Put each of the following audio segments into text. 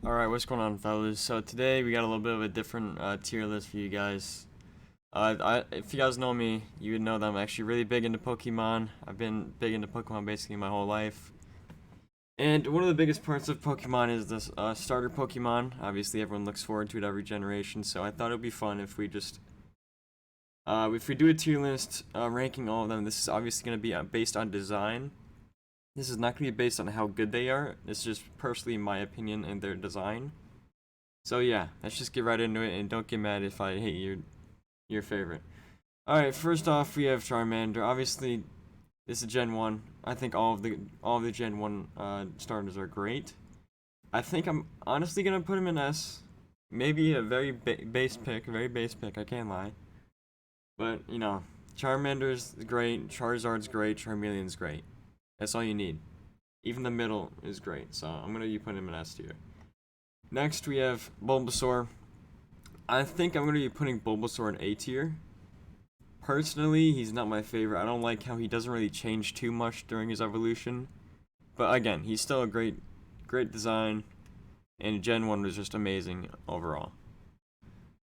Alright, what's going on, fellas? So today we got a little bit of a different tier list for you guys. If you guys know me, you would know that I'm actually really big into Pokemon. I've been big into Pokemon basically my whole life. And one of the biggest parts of Pokemon is this starter Pokemon. Obviously, everyone looks forward to it every generation, so I thought it would be fun if we just if we do a tier list ranking all of them. This is obviously going to be based on design. This is not going to be based on how good they are. It's just personally my opinion and their design. So yeah, let's just get right into it, and don't get mad if I hate your favorite. Alright, first off we have Charmander. Obviously, this is Gen 1. I think all of the Gen 1 starters are great. I think I'm honestly gonna put him in S. Maybe a very base pick, I can't lie. But, you know, Charmander's great, Charizard's great, Charmeleon's great. That's all you need. Even the middle is great, so I'm gonna be putting him in S tier. Next, we have Bulbasaur. I think I'm going to be putting Bulbasaur in A tier. Personally, he's not my favorite. I don't like how he doesn't really change too much during his evolution. But again, he's still a great design. And Gen 1 was just amazing overall.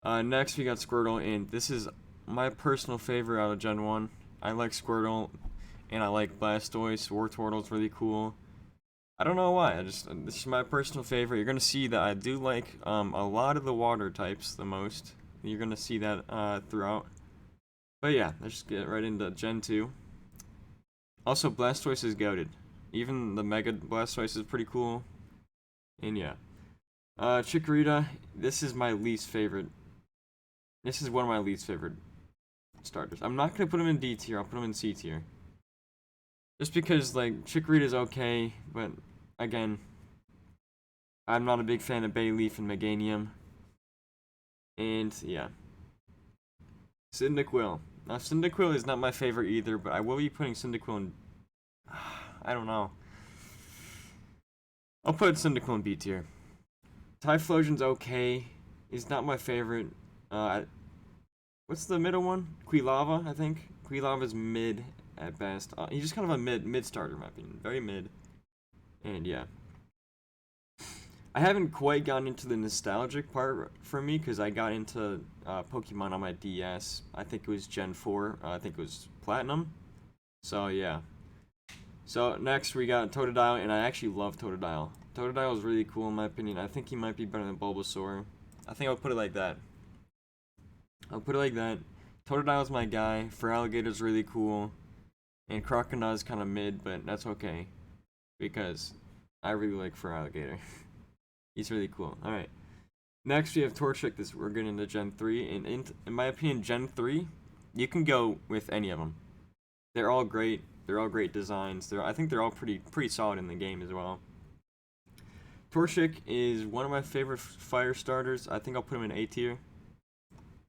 Next, we got Squirtle, and this is my personal favorite out of Gen 1. I like Squirtle, and I like Blastoise. Wartortle's really cool. I don't know why. This is my personal favorite. You're gonna see that I do like a lot of the water types the most. You're gonna see that throughout. But yeah, let's just get right into Gen 2. Also, Blastoise is goated. Even the Mega Blastoise is pretty cool. And yeah, Chikorita. This is my least favorite. This is one of my least favorite starters. I'm not gonna put him in D tier. I'll put him in C tier. Just because like Chikorita is okay, but again, I'm not a big fan of Bayleaf and Meganium. And yeah. Cyndaquil. Now Cyndaquil is not my favorite either, but I will be putting Cyndaquil in I don't know. I'll put Cyndaquil in B tier. Typhlosion's okay. He's not my favorite. What's the middle one? Quilava, I think. Quilava's mid at best. He's just kind of a mid starter in my opinion. Very mid. And yeah. I haven't quite gotten into the nostalgic part for me because I got into Pokemon on my DS. I think it was Gen 4. I think it was Platinum. So yeah. So next we got Totodile, and I actually love Totodile. Totodile is really cool in my opinion. I think he might be better than Bulbasaur. I think I'll put it like that. Totodile's my guy. Feraligator's really cool. And Crocodile's kind of mid, but that's okay. Because I really like Feraligator. He's really cool. Alright. Next, we have Torchic. We're getting into Gen 3. And in my opinion, Gen 3, you can go with any of them. They're all great. They're all great designs. I think they're all pretty solid in the game as well. Torchic is one of my favorite fire starters. I think I'll put him in A tier.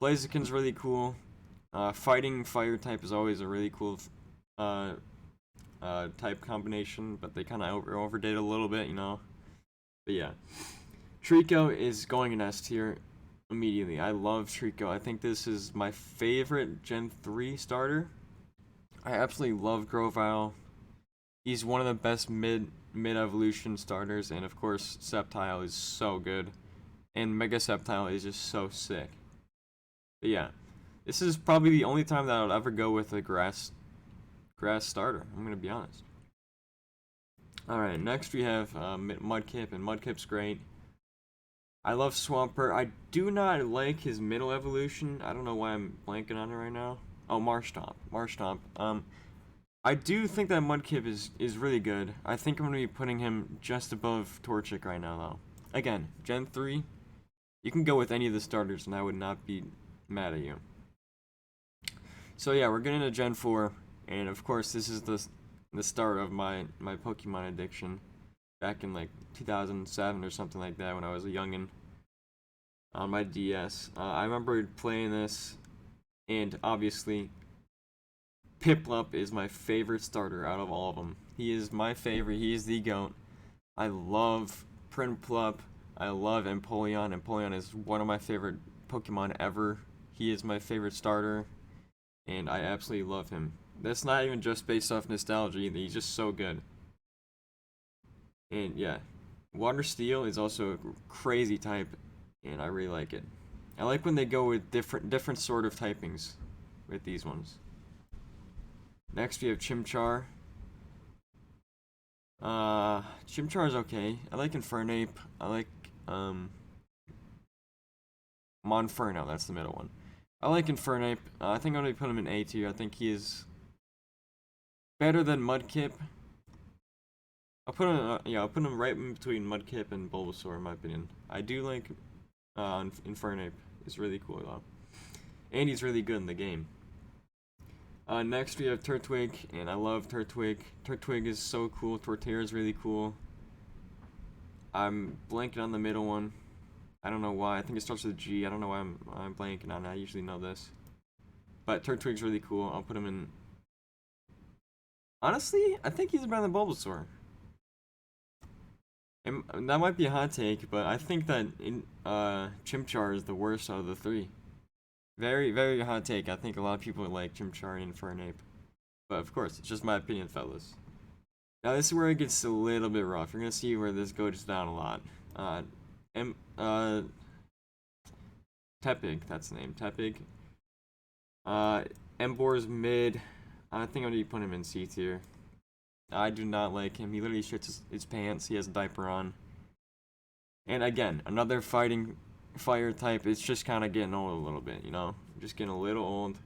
Blaziken's really cool. Fighting fire type is always a really cool type combination, but they kind of overdid a little bit, you know. But yeah, Trico is going in S tier immediately. I love Trico. I think this is my favorite Gen 3 starter. I absolutely love Grovyle. He's one of the best mid evolution starters, and of course Sceptile is so good, and Mega Sceptile is just so sick. But yeah, this is probably the only time that I'll ever go with a grass starter. I'm gonna be honest. Alright, next we have Mudkip, and Mudkip's great. I love Swampert. I do not like his middle evolution. I don't know why I'm blanking on it right now. Oh, Marshtomp. I do think that Mudkip is really good. I think I'm going to be putting him just above Torchic right now, though. Again, Gen 3, you can go with any of the starters, and I would not be mad at you. So yeah, we're getting to Gen 4, and of course this is the start of my Pokemon addiction back in like 2007 or something like that when I was a youngin' on my DS. I remember playing this, and obviously Piplup is my favorite starter out of all of them. He is my favorite. He is the GOAT. I love Prinplup. I love Empoleon. Empoleon is one of my favorite Pokemon ever. He is my favorite starter, and I absolutely love him. That's not even just based off nostalgia either. He's just so good. And yeah, Water Steel is also a crazy type, and I really like it. I like when they go with different sort of typings with these ones. Next we have Chimchar. Chimchar is okay. I like Infernape. I like Monferno. That's the middle one. I like Infernape. I think I'm gonna put him in A tier. I think he is better than Mudkip. I'll put him. I'll put him right in between Mudkip and Bulbasaur, in my opinion. I do like Infernape. It's really cool though, and he's really good in the game. Next we have Turtwig, and I love Turtwig. Turtwig is so cool. Torterra is really cool. I'm blanking on the middle one. I don't know why. I think it starts with a G. I don't know why I'm blanking on it. I usually know this. But Turtwig's really cool. I'll put him in. Honestly, I think he's better than Bulbasaur. And that might be a hot take, but I think that Chimchar is the worst out of the three. Very, very hot take. I think a lot of people like Chimchar and Infernape. But of course, it's just my opinion, fellas. Now this is where it gets a little bit rough. You're gonna see where this goes down a lot. Tepig, that's the name. Tepig. Emboar's mid. I think I'm gonna put him in C tier. I do not like him. He literally shits his pants. He has a diaper on. And again, another fighting fire type. It's just kind of getting old a little bit, you know? Just getting a little old.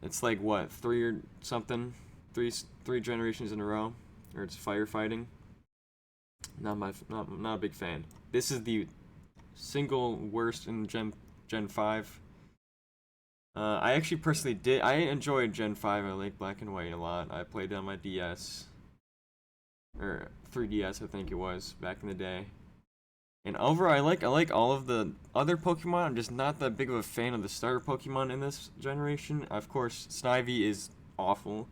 It's like what, 3 or something? Three generations in a row, or it's firefighting. Not a big fan. This is the single worst in Gen 5. I actually personally I enjoyed Gen 5. I like Black and White a lot. I played it on my DS. Or 3DS, I think it was, back in the day. And overall, I like all of the other Pokemon. I'm just not that big of a fan of the starter Pokemon in this generation. Of course, Snivy is awful.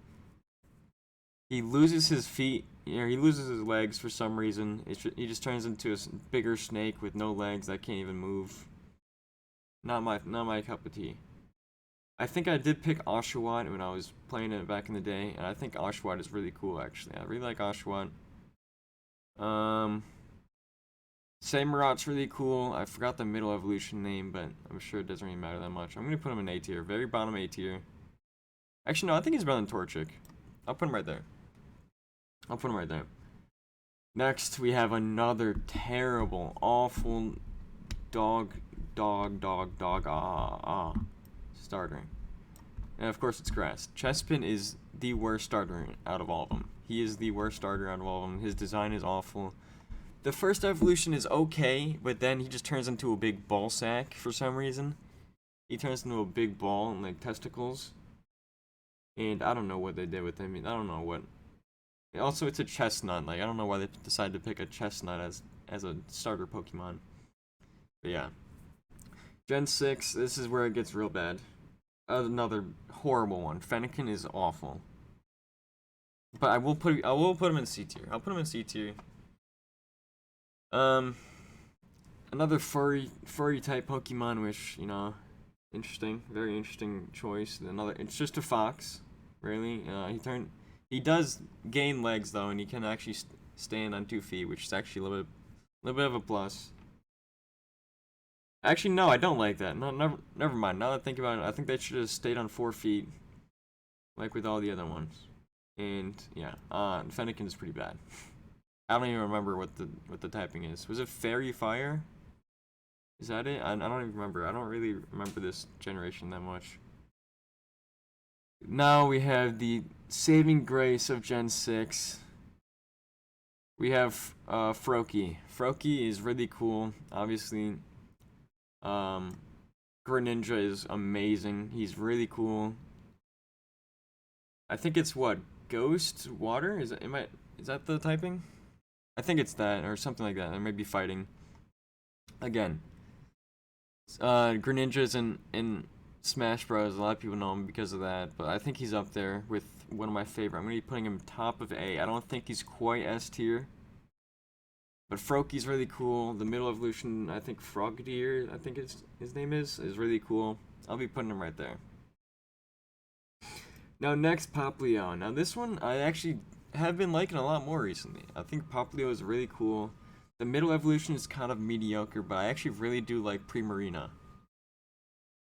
He loses his feet, he loses his legs for some reason. He just turns into a bigger snake with no legs that can't even move. Not my cup of tea. I think I did pick Oshawott when I was playing it back in the day, and I think Oshawott is really cool, actually. I really like Oshawott. Samurot's really cool. I forgot the middle evolution name, but I'm sure it doesn't really matter that much. I'm gonna put him in A tier, very bottom A tier. Actually, no, I think he's better than Torchic. I'll put him right there. Next, we have another terrible, awful starter. And of course it's grass. Chespin is the worst starter out of all of them. He is the worst starter out of all of them. His design is awful. The first evolution is okay, but then he just turns into a big ball sack for some reason. He turns into a big ball and like testicles. And I don't know what they did with him. I don't know what. Also, it's a chestnut. Like, I don't know why they decided to pick a chestnut as a starter Pokemon. But yeah. Gen 6, this is where it gets real bad. Another horrible one. Fennekin is awful. But I will put him in C tier. I'll put him in C tier. Another furry type Pokemon, which, you know, interesting, very interesting choice. It's just a fox, really. He does gain legs though, and he can actually stand on 2 feet, which is actually a little bit of a plus. Actually, no, I don't like that. No, never mind. Now that I think about it, I think they should have stayed on 4 feet, like with all the other ones. And yeah, Fennekin is pretty bad. I don't even remember what the typing is. Was it Fairy Fire? Is that it? I don't even remember. I don't really remember this generation that much. Now we have the saving grace of Gen 6. We have Froakie. Froakie is really cool. Obviously, Greninja is amazing. He's really cool. I think it's what? Ghost Water? Is that the typing? I think it's that, or something like that. There may be fighting. Again, Greninja's in Smash Bros. A lot of people know him because of that, but I think he's up there with one of my favorite. I'm going to be putting him top of A. I don't think he's quite S tier, but Froakie's really cool. The middle evolution, I think Frogadier, I think his name is really cool. I'll be putting him right there. Now next, Popplio. Now this one I actually have been liking a lot more recently. I think Popplio is really cool. The middle evolution is kind of mediocre, but I actually really do like Primarina.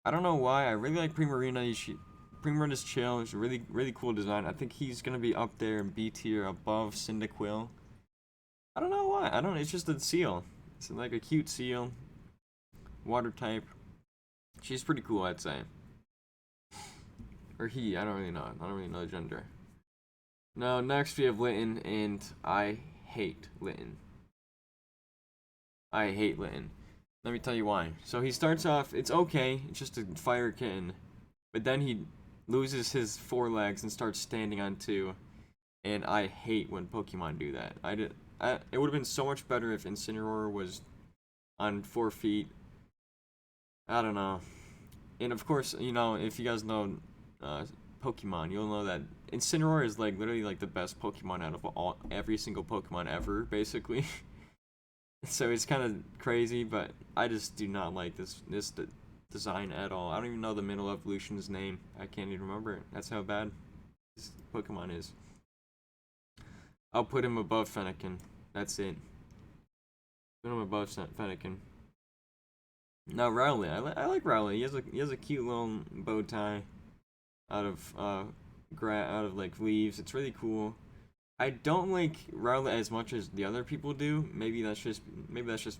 I don't know why, I really like Primarina. Primarina's chill, it's a really cool design. I think he's gonna be up there in B tier above Cyndaquil. I don't know why, I don't know, it's just a seal. It's like a cute seal. Water type. She's pretty cool, I'd say. Or he, I don't really know. I don't really know the gender. Now, next we have Litten, and I hate Litten. I hate Litten. Let me tell you why. So he starts off, it's okay, it's just a fire kitten. But then he loses his 4 legs and starts standing on 2. And I hate when Pokemon do that. It would have been so much better if Incineroar was on 4 feet. I don't know. And of course, you know, if you guys know Pokemon, you'll know that Incineroar is like literally like the best Pokemon out of every single Pokemon ever, basically. So it's kind of crazy, but I just do not like this design at all. I don't even know the middle evolution's name. I can't even remember it. That's how bad this Pokemon is. I'll put him above Fennekin. That's it. Put him above Fennekin. Now Rowlet, I like Rowlet. He has a cute little bow tie out of like leaves. It's really cool. I don't like Rowlet as much as the other people do. Maybe that's just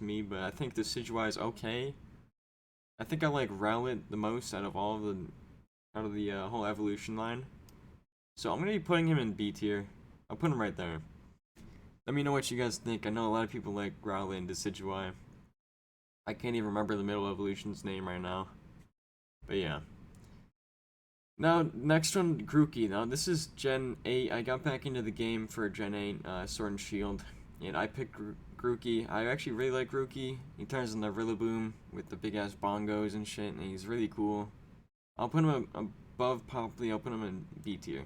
me, but I think the Decidueye is okay. I think I like Rowlet the most out of the whole evolution line. So I'm gonna be putting him in B tier. I'll put him right there. Let me know what you guys think. I know a lot of people like Rowlet and Decidueye. I can't even remember the middle evolution's name right now. But yeah. Now, next one, Grookey. Now, this is Gen 8. I got back into the game for Gen 8, Sword and Shield. And I picked Grookey. I actually really like Grookey. He turns into Rillaboom with the big-ass bongos and shit, and he's really cool. I'll put him above Popley. I'll put him in B tier.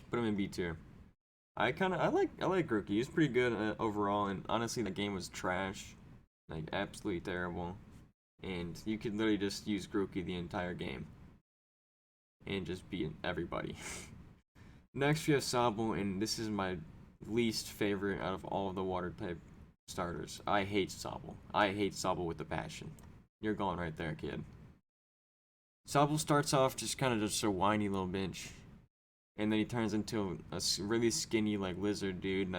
Put him in B tier. I like Grookey. He's pretty good overall, and honestly, the game was trash. Like, absolutely terrible. And you could literally just use Grookey the entire game. And just beat everybody. Next we have Sobble, and this is my least favorite out of all of the water type starters. I hate Sobble. I hate Sobble with a passion. You're going right there, kid. Sobble starts off just kind of just a whiny little bitch. And then he turns into a really skinny like lizard dude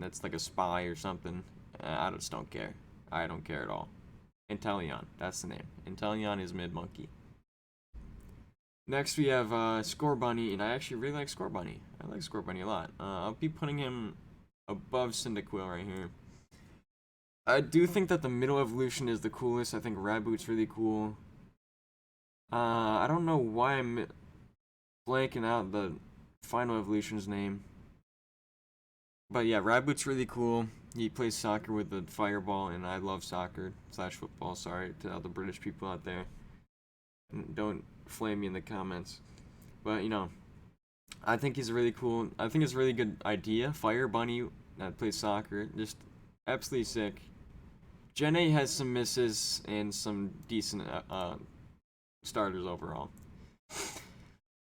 that's like a spy or something. I just don't care. I don't care at all. Inteleon, that's the name. Inteleon is mid-monkey. Next we have Scorbunny, and I actually really like Scorbunny. I like Scorbunny a lot. I'll be putting him above Cyndaquil right here. I do think that the middle evolution is the coolest. I think Raboot's really cool. I don't know why I'm blanking out the final evolution's name. But yeah, Raboot's really cool. He plays soccer with the fireball, and I love soccer / football. Sorry to all the British people out there. Don't flame me in the comments. But, you know, I think he's really cool. I think it's a really good idea. Fire Bunny that plays soccer. Just absolutely sick. Gen 8 has some misses and some decent starters overall.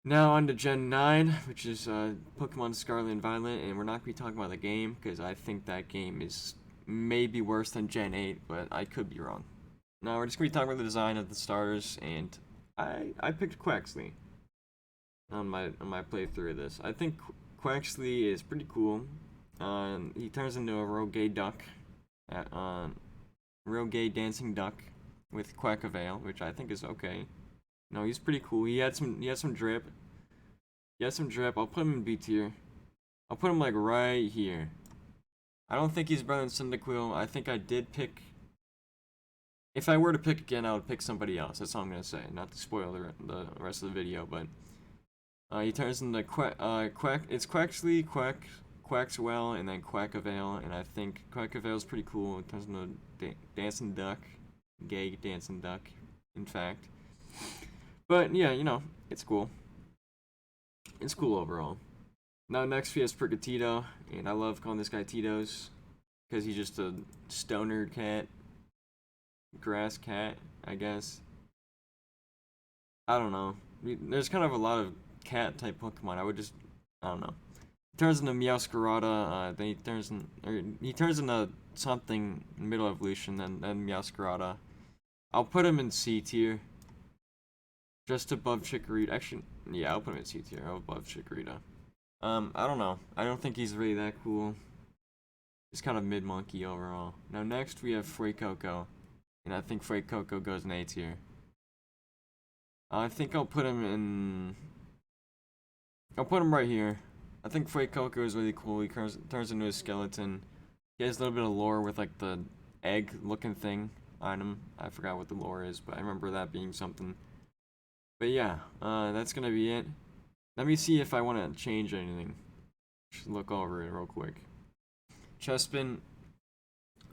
Now on to Gen 9, which is Pokemon Scarlet and Violet, and we're not going to be talking about the game, because I think that game is maybe worse than Gen 8, but I could be wrong. Now we're just going to be talking about the design of the starters, and I picked Quaxly on my playthrough of this. I think Quaxly is pretty cool. He turns into a real gay duck, real gay dancing duck with Quackavale, which I think is okay. No, he's pretty cool. He had some drip. He has some drip. I'll put him in B tier. I'll put him like right here. I don't think he's better than Cyndaquil. I think I did pick. If I were to pick again, I would pick somebody else. That's all I'm gonna say. Not to spoil the rest of the video, but he turns into It's Quaxly, Quaxwell, and then Quackavale, and I think Quackavale's pretty cool. It turns into dancing duck, gay dancing duck, in fact. But yeah, you know, it's cool. It's cool overall. Now next we have Sprigatito, and I love calling this guy Tito's because he's just a stoner cat, grass cat, I guess. I don't know. There's kind of a lot of cat type Pokemon. I don't know. He turns into Meowscarada, then he turns into something middle evolution than Meowscarada. I'll put him in C tier. Just above Chikorita. Actually, yeah, I'll put him in C tier, above Chikorita. I don't know. I don't think he's really that cool. He's kind of mid-monkey overall. Now next we have Fuecoco. And I think Fuecoco goes in A tier. I think I'll put him in... I'll put him right here. I think Fuecoco is really cool. He turns into a skeleton. He has a little bit of lore with like the egg-looking thing on him. I forgot what the lore is, but I remember that being something. But yeah, that's gonna be it. Let me see if I want to change anything. Just look over it real quick. Chespin.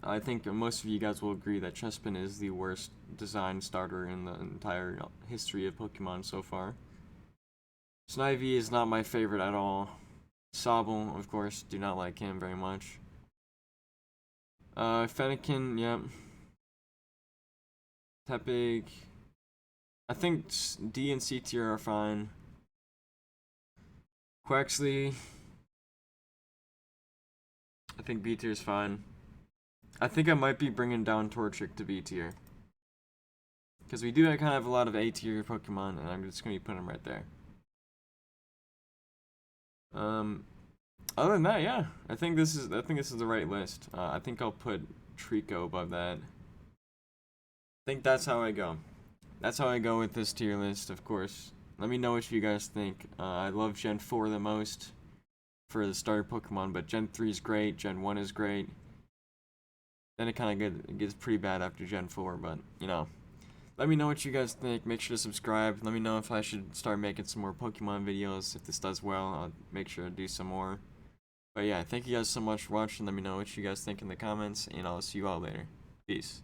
I think most of you guys will agree that Chespin is the worst design starter in the entire history of Pokemon so far. Snivy is not my favorite at all. Sobble, of course, do not like him very much. Fennekin, yep. Tepig. I think D and C tier are fine. Quaxley. I think B tier is fine. I think I might be bringing down Torchic to B tier. Because we do kind of have a lot of A tier Pokemon, and I'm just going to be putting them right there. Other than that, yeah. I think this is the right list. I think I'll put Trico above that. I think that's how I go. That's how I go with this tier list, of course. Let me know what you guys think. I love Gen 4 the most for the starter Pokemon, but Gen 3 is great, Gen 1 is great. Then it kind of gets pretty bad after Gen 4, but, you know. Let me know what you guys think. Make sure to subscribe. Let me know if I should start making some more Pokemon videos. If this does well, I'll make sure to do some more. But yeah, thank you guys so much for watching. Let me know what you guys think in the comments, and I'll see you all later. Peace.